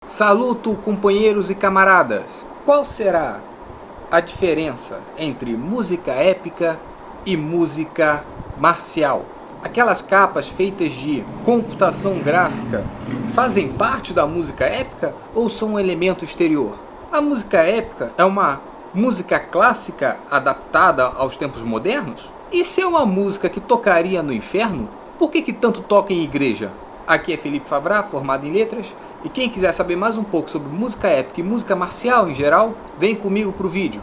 Saluto, companheiros e camaradas! Qual será a diferença entre música épica e música marcial? Aquelas capas feitas de computação gráfica fazem parte da música épica ou são um elemento exterior? A música épica é uma música clássica adaptada aos tempos modernos? E se é uma música que tocaria no inferno, por que tanto toca em igreja? Aqui é Felipe Favrat, formado em letras, e quem quiser saber mais um pouco sobre música épica e música marcial em geral, vem comigo pro vídeo.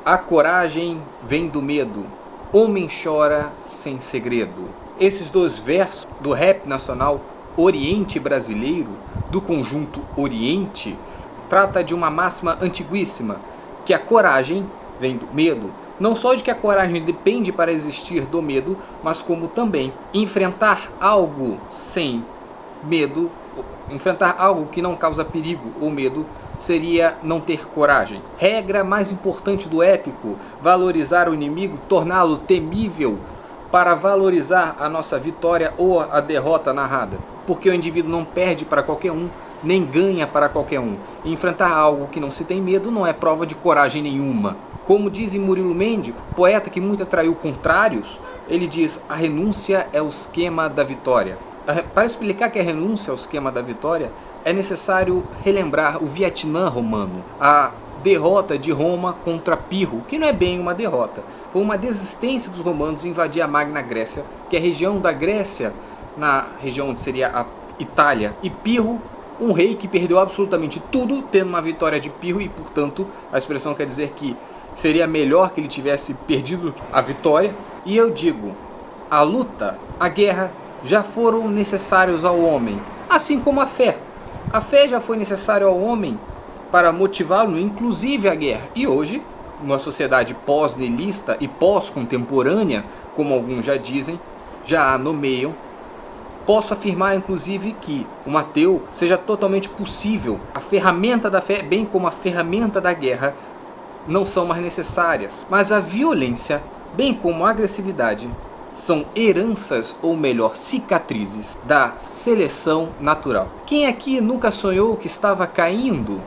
A coragem vem do medo, homem chora sem segredo. Esses dois versos do rap nacional Oriente Brasileiro, do conjunto Oriente, trata de uma máxima antiguíssima, que a coragem vem do medo. Não só de que a coragem depende para existir do medo, mas como também enfrentar algo sem medo, enfrentar algo que não causa perigo ou medo, seria não ter coragem. Regra mais importante do épico: valorizar o inimigo, torná-lo temível para valorizar a nossa vitória ou a derrota narrada. Porque o indivíduo não perde para qualquer um, nem ganha para qualquer um. E enfrentar algo que não se tem medo não é prova de coragem nenhuma. Como diz Murilo Mendes, poeta que muito atraiu contrários, ele diz: a renúncia é o esquema da vitória. Para explicar que a renúncia é o esquema da vitória, é necessário relembrar o Vietnã romano, a derrota de Roma contra Pirro, que não é bem uma derrota, foi uma desistência dos romanos em invadir a Magna Grécia, que é a região da Grécia, na região onde seria a Itália, e Pirro, um rei que perdeu absolutamente tudo, tendo uma vitória de Pirro, e portanto a expressão quer dizer que seria melhor que ele tivesse perdido a vitória. E eu digo, a luta, a guerra, já foram necessários ao homem, assim como a fé. A fé já foi necessária ao homem para motivá-lo, inclusive a guerra. E hoje, numa sociedade pós-nihilista e pós-contemporânea, como alguns já dizem, já a nomeiam, posso afirmar inclusive que um ateu seja totalmente possível. A ferramenta da fé, bem como a ferramenta da guerra, não são mais necessárias. Mas a violência, bem como a agressividade, são heranças, ou melhor, cicatrizes da seleção natural. Quem aqui nunca sonhou que estava caindo?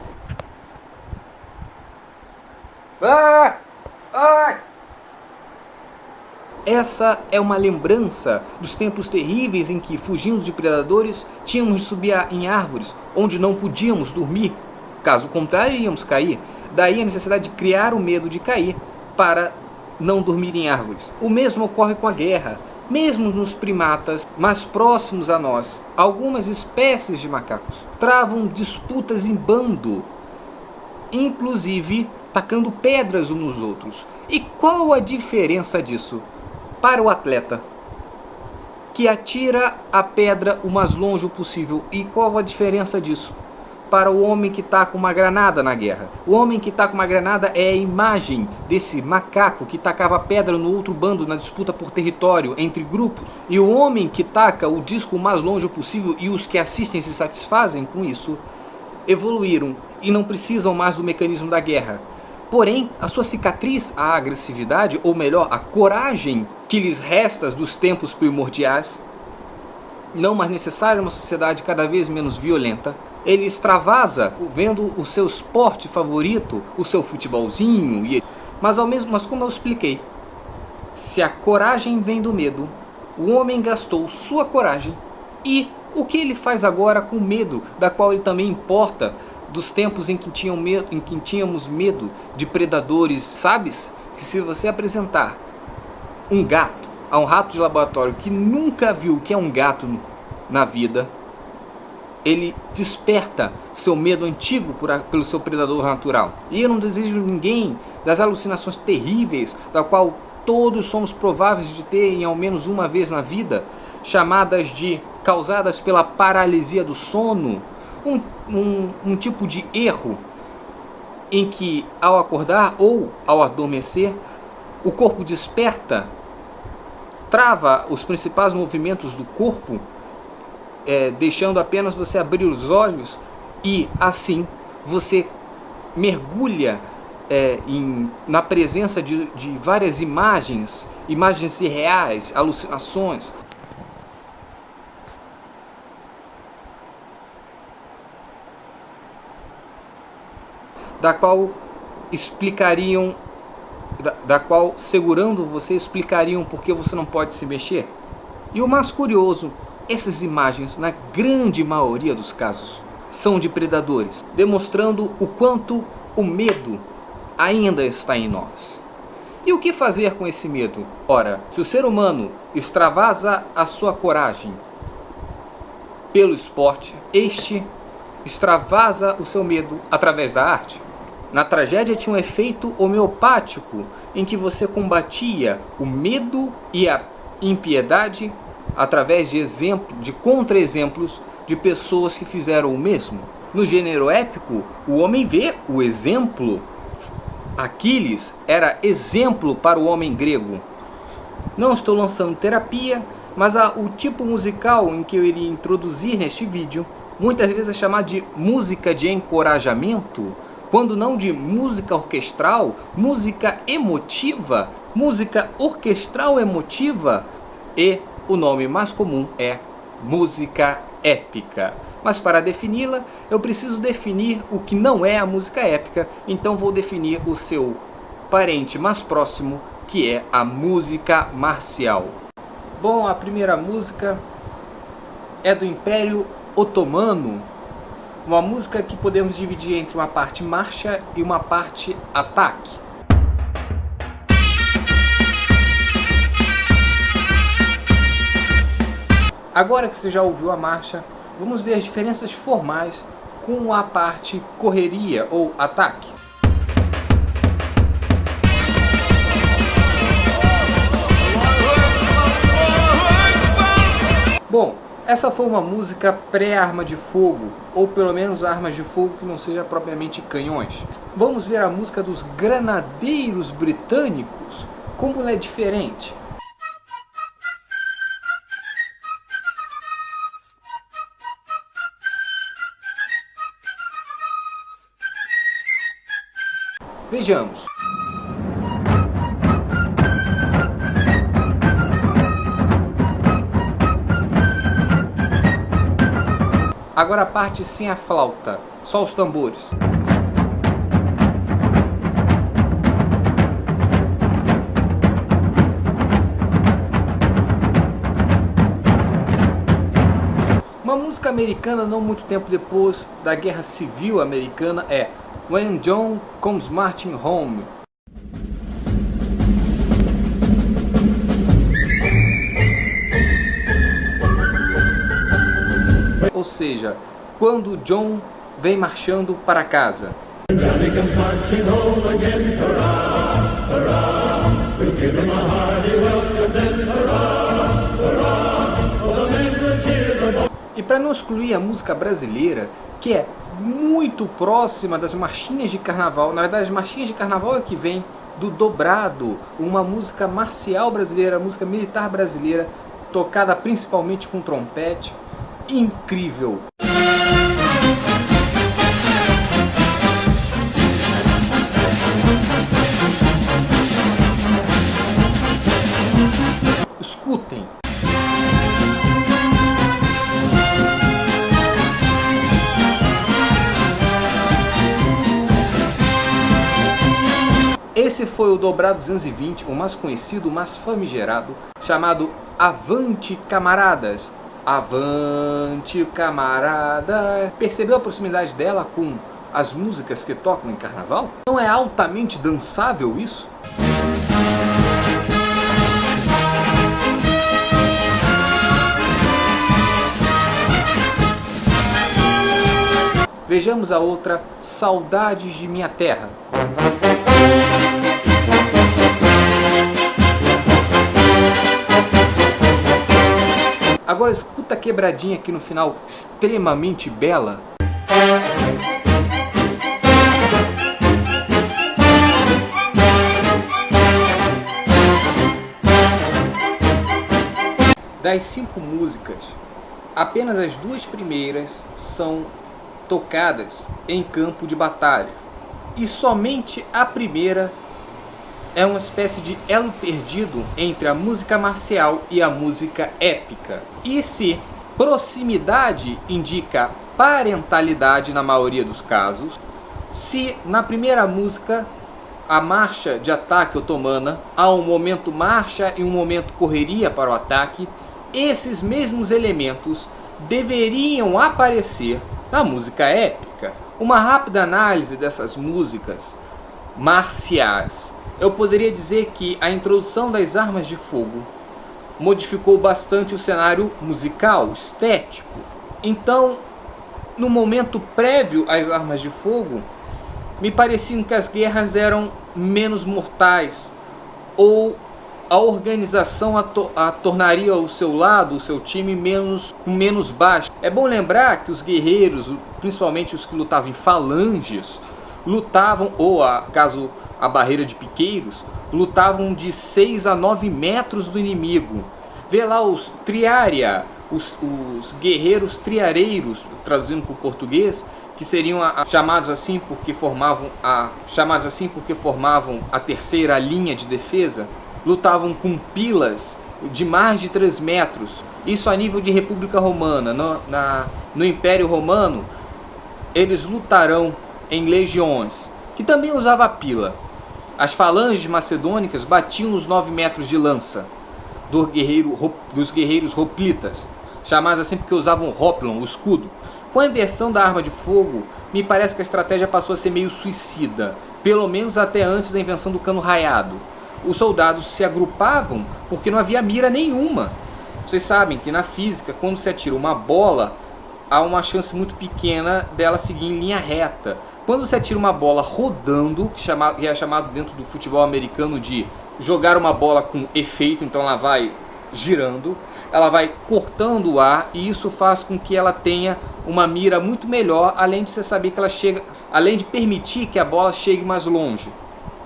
Essa é uma lembrança dos tempos terríveis em que, fugindo de predadores, tínhamos de subir em árvores, onde não podíamos dormir. Caso contrário, íamos cair. Daí a necessidade de criar o medo de cair para não dormir em árvores. O mesmo ocorre com a guerra. Mesmo nos primatas mais próximos a nós, algumas espécies de macacos travam disputas em bando, inclusive tacando pedras uns nos outros. E qual a diferença disso para o atleta que atira a pedra o mais longe possível? E qual a diferença disso para o homem que está com uma granada na guerra. O homem que está com uma granada é a imagem desse macaco que tacava pedra no outro bando na disputa por território entre grupos. E o homem que taca o disco o mais longe possível e os que assistem se satisfazem com isso, evoluíram e não precisam mais do mecanismo da guerra. Porém, a sua cicatriz, a agressividade, ou melhor, a coragem que lhes resta dos tempos primordiais, não mais necessária em uma sociedade cada vez menos violenta, ele extravasa vendo o seu esporte favorito, o seu futebolzinho, mas como eu expliquei, se a coragem vem do medo, o homem gastou sua coragem, e o que ele faz agora com medo, da qual ele também importa dos tempos em que tínhamos medo de predadores? Sabes que se você apresentar um gato a um rato de laboratório que nunca viu o que é um gato na vida, ele desperta seu medo antigo pelo seu predador natural. E eu não desejo ninguém das alucinações terríveis, da qual todos somos prováveis de ter em ao menos uma vez na vida, causadas pela paralisia do sono, um tipo de erro em que ao acordar ou ao adormecer, o corpo desperta, trava os principais movimentos do corpo, deixando apenas você abrir os olhos, e assim você mergulha na presença de várias imagens irreais, alucinações, da qual segurando você explicariam por que você não pode se mexer. E o mais curioso, essas imagens, na grande maioria dos casos, são de predadores, demonstrando o quanto o medo ainda está em nós. E o que fazer com esse medo? Ora, se o ser humano extravasa a sua coragem pelo esporte, este extravasa o seu medo através da arte. Na tragédia tinha um efeito homeopático em que você combatia o medo e a impiedade através de contra-exemplos de pessoas que fizeram o mesmo. No gênero épico, o homem vê o exemplo. Aquiles era exemplo para o homem grego. Não estou lançando terapia, mas o tipo musical em que eu iria introduzir neste vídeo, muitas vezes é chamado de música de encorajamento, quando não de música orquestral, música emotiva, música orquestral emotiva, e o nome mais comum é música épica. Mas para defini-la, eu preciso definir o que não é a música épica, então vou definir o seu parente mais próximo, que é a música marcial. Bom, a primeira música é do Império Otomano, uma música que podemos dividir entre uma parte marcha e uma parte ataque. Agora que você já ouviu a marcha, vamos ver as diferenças formais com a parte correria ou ataque. Bom, essa foi uma música pré-arma de fogo, ou pelo menos armas de fogo que não seja propriamente canhões. Vamos ver a música dos granadeiros britânicos, como ela é diferente. Vejamos. Agora a parte sem a flauta, só os tambores. Uma música americana não muito tempo depois da Guerra Civil Americana é When John Comes Marching Home. Ou seja, quando John vem marchando para casa. E para não excluir a música brasileira, que é muito próxima das marchinhas de carnaval. Na verdade, as marchinhas de carnaval é que vem do dobrado, uma música marcial brasileira, música militar brasileira, tocada principalmente com trompete. Incrível! Escutem! Esse foi o dobrado 220, o mais conhecido, o mais famigerado, chamado Avante Camaradas. Avante Camarada. Percebeu a proximidade dela com as músicas que tocam em carnaval? Não é altamente dançável isso? Vejamos a outra, Saudades de Minha Terra. Agora escuta a quebradinha aqui no final, extremamente bela. Das 5 músicas, apenas as 2 primeiras são tocadas em campo de batalha. E somente a primeira é uma espécie de elo perdido entre a música marcial e a música épica. E se proximidade indica parentalidade na maioria dos casos, se na primeira música, a marcha de ataque otomana, há um momento marcha e um momento correria para o ataque, esses mesmos elementos deveriam aparecer na música épica. Uma rápida análise dessas músicas marciais. Eu poderia dizer que a introdução das armas de fogo modificou bastante o cenário musical, estético. Então, no momento prévio às armas de fogo, me pareciam que as guerras eram menos mortais, ou a organização a tornaria o seu lado, o seu time, menos baixo. É bom lembrar que os guerreiros, principalmente os que lutavam em falanges, lutavam, ou caso a barreira de piqueiros, lutavam de 6 a 9 metros do inimigo. Vê lá os triária, os guerreiros triareiros, traduzindo para o português, que seriam chamados assim porque formavam a terceira linha de defesa, lutavam com pilas de mais de 3 metros. Isso a nível de República Romana. No Império Romano, eles lutarão em legiões, que também usava pila. As falanges macedônicas batiam os 9 metros de lança dos guerreiros hoplitas, chamados assim porque usavam hoplon, o escudo. Com a inversão da arma de fogo, me parece que a estratégia passou a ser meio suicida, pelo menos até antes da invenção do cano raiado. Os soldados se agrupavam porque não havia mira nenhuma. Vocês sabem que na física, quando se atira uma bola, há uma chance muito pequena dela seguir em linha reta. Quando você atira uma bola rodando, que é chamado dentro do futebol americano de jogar uma bola com efeito, então ela vai girando, ela vai cortando o ar, e isso faz com que ela tenha uma mira muito melhor, além de você saber que ela chega, além de permitir que a bola chegue mais longe.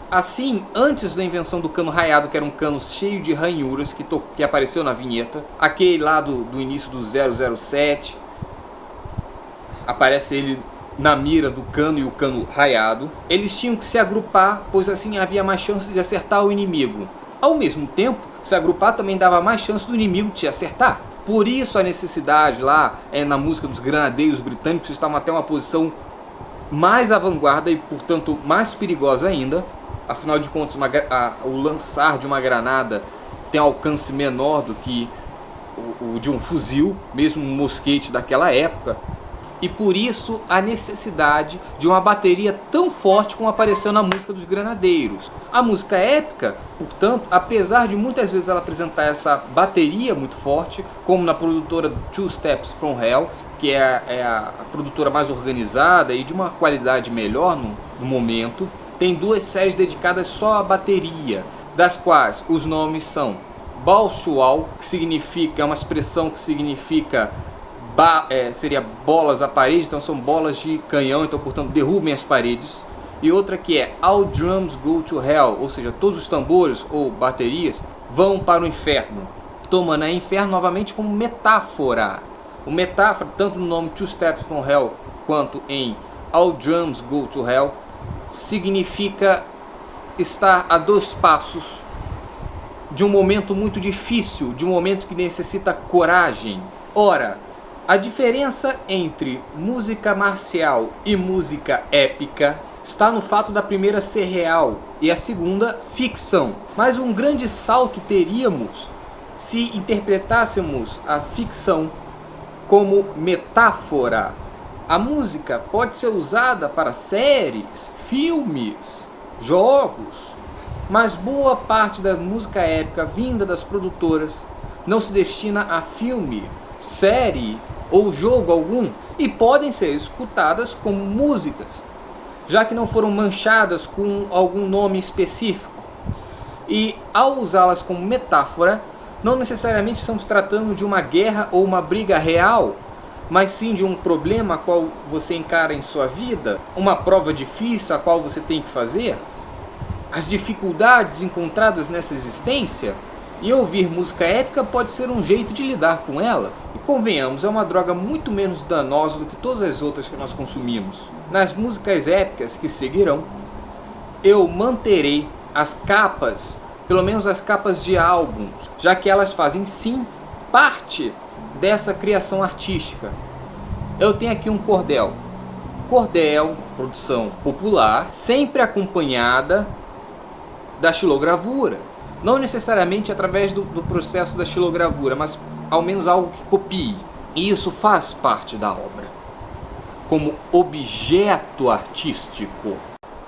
Assim, antes da invenção do cano raiado, que era um cano cheio de ranhuras, que apareceu na vinheta, aquele lá do início do 007, aparece ele na mira do cano e o cano raiado. Eles tinham que se agrupar, pois assim havia mais chance de acertar o inimigo. Ao mesmo tempo, se agrupar também dava mais chance do inimigo te acertar. Por isso a necessidade lá, na música dos granadeiros britânicos, estavam até uma posição mais à vanguarda e, portanto, mais perigosa ainda. Afinal de contas, o lançar de uma granada tem alcance menor do que o de um fuzil, mesmo um mosquete daquela época. E por isso a necessidade de uma bateria tão forte como apareceu na música dos granadeiros. A música épica, portanto, apesar de muitas vezes ela apresentar essa bateria muito forte, como na produtora Two Steps from Hell, que é a produtora mais organizada e de uma qualidade melhor no momento, tem 2 séries dedicadas só à bateria, das quais os nomes são Bauschual, que significa, é uma expressão que significa seria bolas à parede, então são bolas de canhão, então portanto derrubem as paredes. E outra que é All Drums Go to Hell, ou seja, todos os tambores ou baterias vão para o inferno. Toma, né, inferno novamente como metáfora. O metáfora, tanto no nome Two Steps from Hell quanto em All Drums Go to Hell, significa estar a 2 passos de um momento muito difícil, de um momento que necessita coragem. Ora, a diferença entre música marcial e música épica está no fato da primeira ser real e a segunda ficção. Mas um grande salto teríamos se interpretássemos a ficção como metáfora. A música pode ser usada para séries, filmes, jogos, mas boa parte da música épica vinda das produtoras não se destina a filme, série ou jogo algum e podem ser escutadas como músicas, já que não foram manchadas com algum nome específico. E ao usá-las como metáfora, não necessariamente estamos tratando de uma guerra ou uma briga real, mas sim de um problema a qual você encara em sua vida, uma prova difícil a qual você tem que fazer, as dificuldades encontradas nessa existência. E ouvir música épica pode ser um jeito de lidar com ela. E convenhamos, é uma droga muito menos danosa do que todas as outras que nós consumimos. Nas músicas épicas que seguirão, eu manterei as capas, pelo menos as capas de álbuns, já que elas fazem sim parte dessa criação artística. Eu tenho aqui um cordel. Cordel, produção popular, sempre acompanhada da xilogravura. Não necessariamente através do processo da xilogravura, mas ao menos algo que copie. E isso faz parte da obra, como objeto artístico.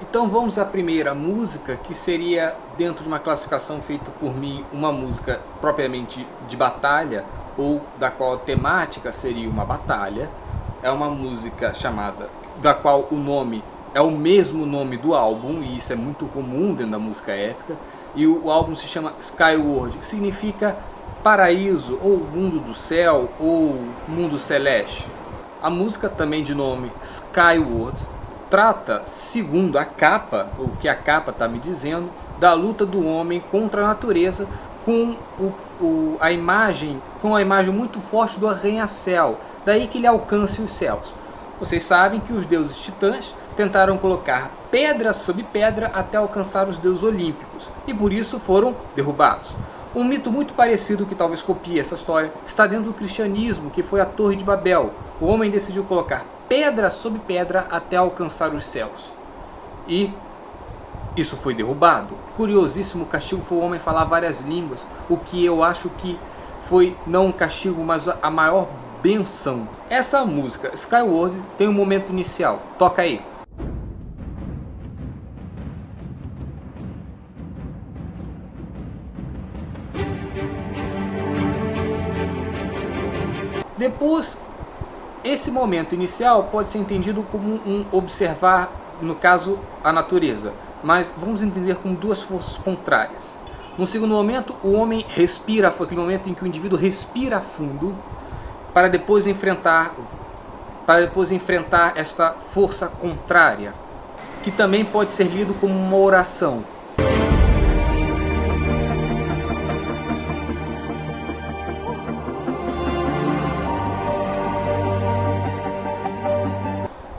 Então vamos à primeira música, que seria, dentro de uma classificação feita por mim, uma música propriamente de batalha, ou da qual a temática seria uma batalha. É uma música chamada, da qual o nome é o mesmo nome do álbum, e isso é muito comum dentro da música épica. E o álbum se chama Skyward, que significa paraíso, ou mundo do céu, ou mundo celeste. A música, também de nome Skyward, trata, segundo a capa, o que a capa está me dizendo, da luta do homem contra a natureza, com a imagem muito forte do arranha-céu, daí que ele alcance os céus. Vocês sabem que os deuses titãs tentaram colocar pedra sobre pedra até alcançar os deuses olímpicos, e por isso foram derrubados. Um mito muito parecido, que talvez copie essa história, está dentro do cristianismo, que foi a Torre de Babel. O homem decidiu colocar pedra sobre pedra até alcançar os céus, e isso foi derrubado. Curiosíssimo castigo foi o homem falar várias línguas, o que eu acho que foi não um castigo, mas a maior benção. Essa música, Skyward, tem um momento inicial. Toca aí. Depois, esse momento inicial pode ser entendido como um observar, no caso, a natureza. Mas vamos entender como 2 forças contrárias. No segundo momento, o homem respira, foi aquele momento em que o indivíduo respira fundo para depois enfrentar esta força contrária, que também pode ser lido como uma oração.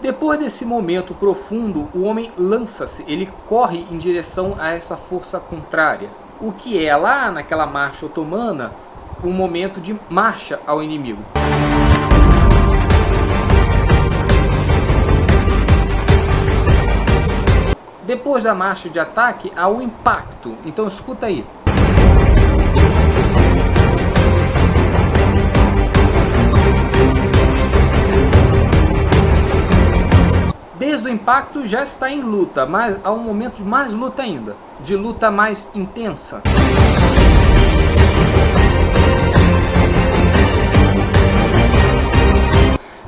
Depois desse momento profundo, o homem lança-se, ele corre em direção a essa força contrária, o que é, lá naquela marcha otomana, um momento de marcha ao inimigo. Depois da marcha de ataque, há o impacto. Então escuta aí. Desde o impacto já está em luta, mas há um momento de mais luta ainda, de luta mais intensa.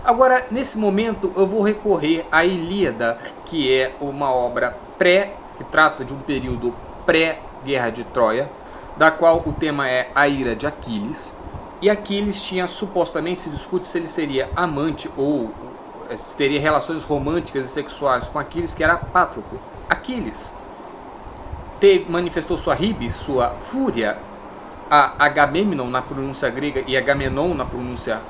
Agora, nesse momento, eu vou recorrer à Ilíada, que é uma obra que trata de um período pré-guerra de Troia, da qual o tema é a ira de Aquiles. E Aquiles tinha, supostamente, se discute se ele seria amante ou teria relações românticas e sexuais com Aquiles, que era Patroclo. Aquiles manifestou sua ribe, sua fúria, a Agamemnon na pronúncia grega e Agamenon na pronúncia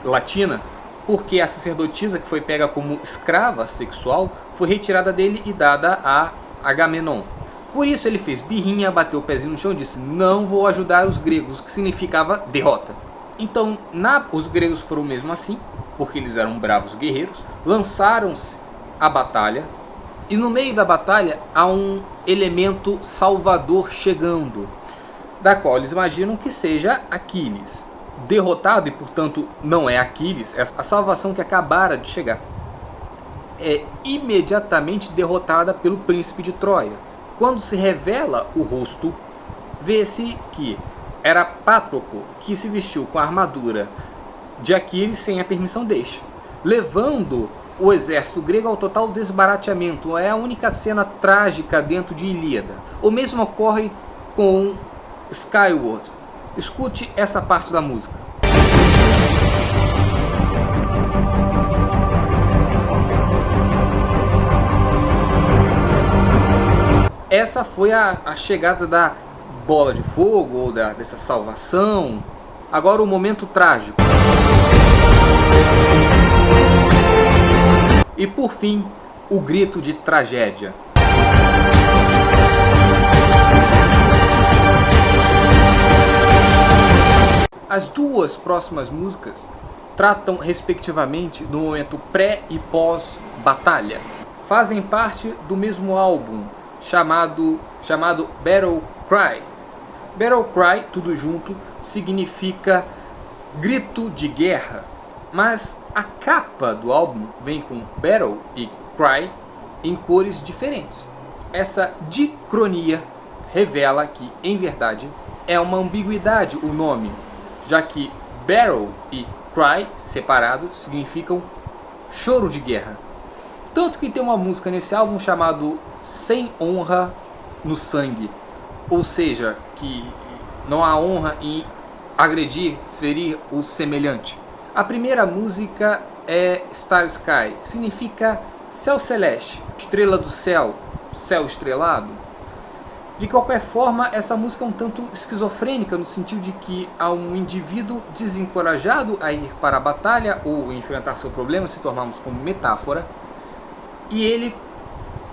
latina, porque a sacerdotisa, que foi pega como escrava sexual, foi retirada dele e dada a Agamenon. Por isso ele fez birrinha, bateu o pezinho no chão e disse: não vou ajudar os gregos, o que significava derrota. Então os gregos foram mesmo assim, porque eles eram bravos guerreiros, lançaram-se à batalha, e no meio da batalha há um elemento salvador chegando, da qual eles imaginam que seja Aquiles. Derrotado, e portanto não é Aquiles, é a salvação que acabara de chegar, é imediatamente derrotada pelo príncipe de Troia. Quando se revela o rosto, vê-se que era Patroclo, que se vestiu com a armadura de Aquiles sem a permissão deste, levando o exército grego ao total desbarateamento. É a única cena trágica dentro de Ilíada. O mesmo ocorre com Skyward. Escute essa parte da música. Essa foi a chegada da bola de fogo, ou dessa salvação. Agora o momento trágico. E por fim, o grito de tragédia. As duas próximas músicas tratam respectivamente do momento pré e pós-batalha. Fazem parte do mesmo álbum chamado Battle Cry. Battle Cry, tudo junto, significa grito de guerra. Mas a capa do álbum vem com Battle e Cry em cores diferentes. Essa dicronia revela que, em verdade, é uma ambiguidade o nome, já que Battle e Cry, separados, significam choro de guerra. Tanto que tem uma música nesse álbum chamado Sem Honra no Sangue, ou seja, que não há honra em agredir, ferir o semelhante. A primeira música é Star Sky, significa céu celeste, estrela do céu, céu estrelado. De qualquer forma, essa música é um tanto esquizofrênica, no sentido de que há um indivíduo desencorajado a ir para a batalha ou enfrentar seu problema, se tornarmos como metáfora, e ele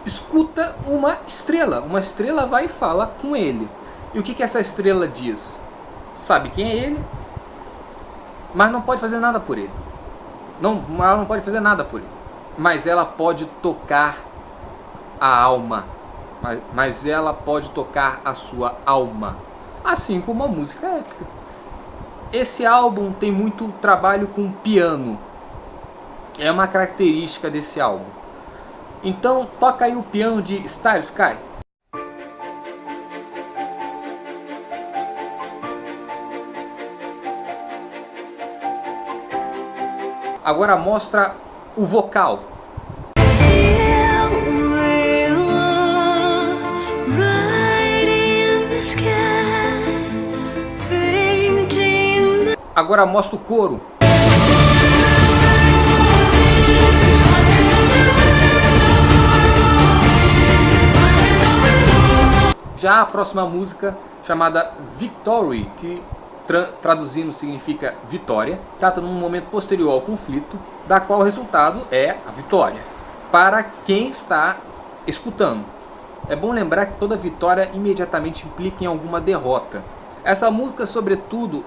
escuta uma estrela vai e fala com ele. E o que essa estrela diz? Sabe quem é ele, mas não pode fazer nada por ele. Ela não pode fazer nada por ele, mas ela pode tocar a alma. Mas ela pode tocar a sua alma, assim como a música épica. Esse álbum tem muito trabalho com piano, é uma característica desse álbum. Então toca aí o piano de Star Sky. Agora mostra o vocal. Agora mostra o coro. Já a próxima música, chamada Victory, que traduzindo significa vitória, trata num momento posterior ao conflito, da qual o resultado é a vitória, para quem está escutando. É bom lembrar que toda vitória imediatamente implica em alguma derrota. Essa música, sobretudo,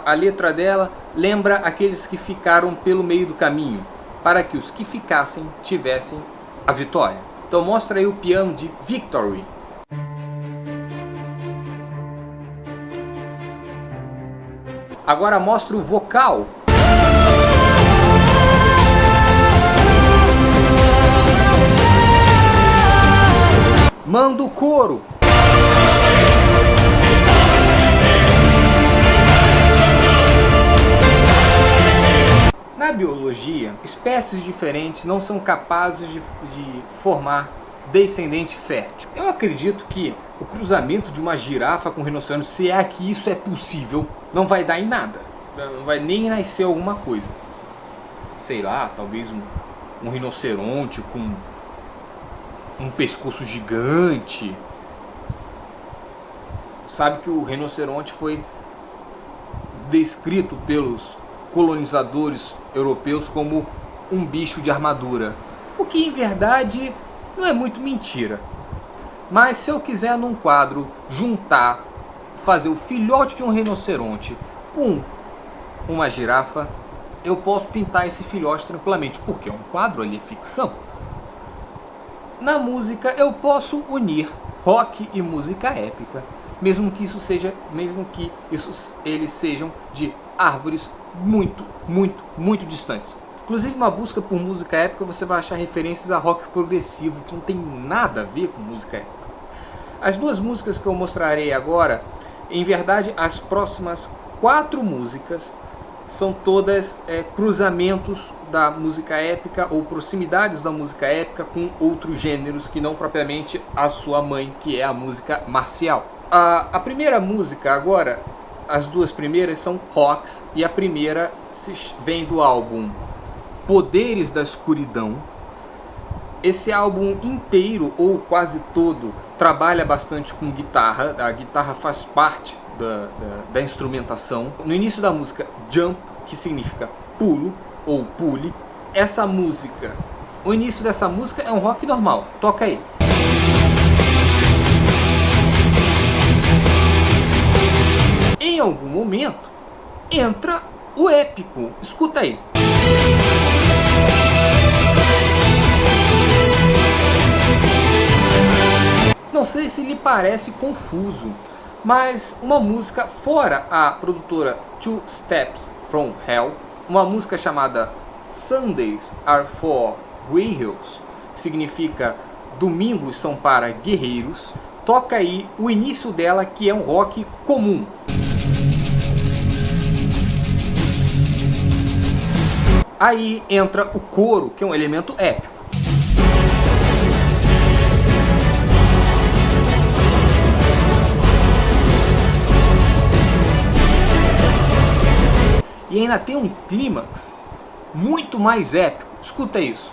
a letra dela lembra aqueles que ficaram pelo meio do caminho, para que os que ficassem tivessem a vitória. Então mostra aí o piano de Victory. Agora mostra o vocal. Manda o coro. Na biologia, espécies diferentes não são capazes de formar descendente fértil. Eu acredito que o cruzamento de uma girafa com um rinoceronte, se é que isso é possível, não vai dar em nada. Não vai nem nascer alguma coisa. Sei lá, talvez um rinoceronte com um pescoço gigante. Sabe que o rinoceronte foi descrito pelos colonizadores europeus como um bicho de armadura, o que em verdade não é muito mentira. Mas se eu quiser num quadro juntar, fazer o filhote de um rinoceronte com uma girafa, eu posso pintar esse filhote tranquilamente, porque é um quadro ali, é ficção. Na música eu posso unir rock e música épica, mesmo que eles sejam de árvores muito distantes. Inclusive, uma busca por música épica, você vai achar referências a rock progressivo, que não tem nada a ver com música épica. As duas músicas que eu mostrarei agora, em verdade, as próximas 4 músicas são todas cruzamentos da música épica ou proximidades da música épica com outros gêneros que não propriamente a sua mãe, que é a música marcial. A primeira música agora, as duas primeiras são rocks, e a primeira vem do álbum Poderes da Escuridão. Esse álbum inteiro, ou quase todo, trabalha bastante com guitarra. A guitarra faz parte da instrumentação. No início da música, Jump, que significa pulo ou pule. Essa música, o início dessa música é um rock normal. Toca aí. Em algum momento entra o épico. Escuta aí. Não sei se lhe parece confuso, mas uma música fora a produtora Two Steps from Hell, uma música chamada Sundays Are for Heroes, que significa domingos são para guerreiros. Toca aí o início dela, que é um rock comum. Aí entra o coro, que é um elemento épico. E ainda tem um clímax muito mais épico. Escuta isso.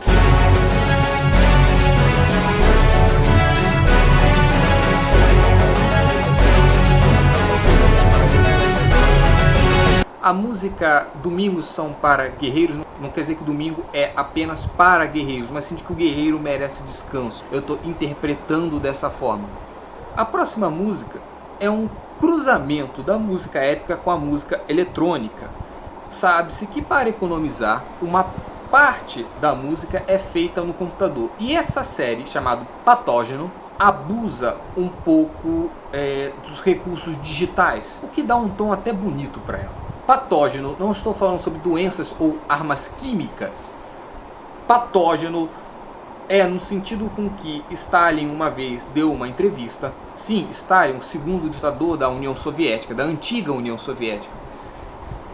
A música Domingos são para guerreiros não quer dizer que domingo é apenas para guerreiros, mas sim de que o guerreiro merece descanso. Eu estou interpretando dessa forma. A próxima música é um cruzamento da música épica com a música eletrônica. Sabe-se que para economizar, uma parte da música é feita no computador. E essa série, chamada Patógeno, abusa um pouco dos recursos digitais, o que dá um tom até bonito para ela. Patógeno, não estou falando sobre doenças ou armas químicas. Patógeno é no sentido com que Stalin uma vez deu uma entrevista. Sim, Stalin, o segundo ditador da União Soviética, da antiga União Soviética.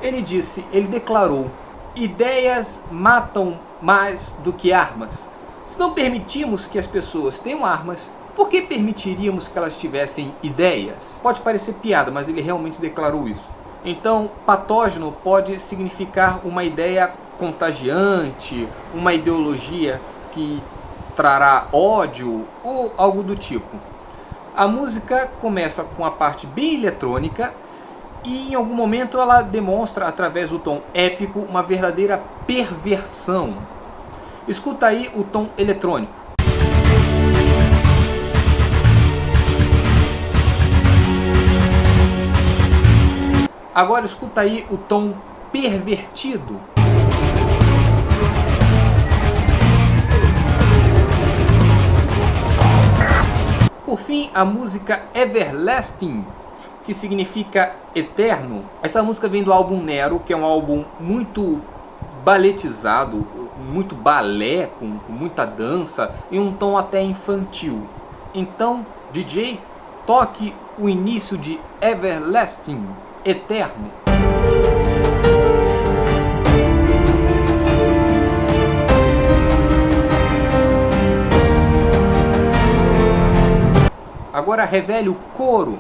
Ele declarou: ideias matam mais do que armas. Se não permitimos que as pessoas tenham armas, por que permitiríamos que elas tivessem ideias? Pode parecer piada, mas ele realmente declarou isso. Então, patógeno pode significar uma ideia contagiante, uma ideologia que trará ódio ou algo do tipo. A música começa com a parte bem eletrônica e em algum momento ela demonstra, através do tom épico, uma verdadeira perversão. Escuta aí o tom eletrônico. Agora escuta aí o tom pervertido. Por fim, a música Everlasting, que significa eterno. Essa música vem do álbum Nero, que é um álbum muito baletizado, muito balé, com muita dança e um tom até infantil. Então, DJ, toque o início de Everlasting, eterno. Agora revele o coro.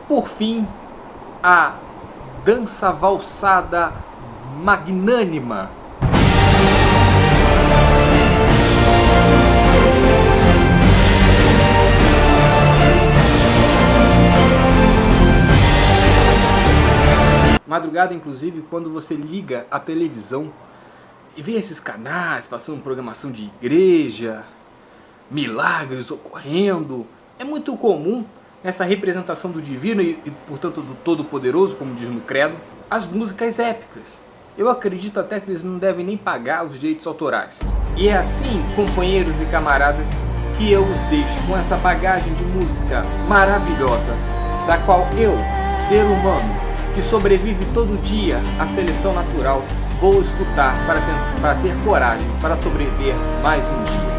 Por fim, a dança valsada magnânima. Madrugada, inclusive, quando você liga a televisão e vê esses canais passando programação de igreja, milagres ocorrendo, é muito comum nessa representação do divino e portanto, do Todo-Poderoso, como diz no credo, as músicas épicas. Eu acredito até que eles não devem nem pagar os direitos autorais. E é assim, companheiros e camaradas, que eu os deixo com essa bagagem de música maravilhosa, da qual eu, ser humano, que sobrevive todo dia à seleção natural, vou escutar para ter coragem para sobreviver mais um dia.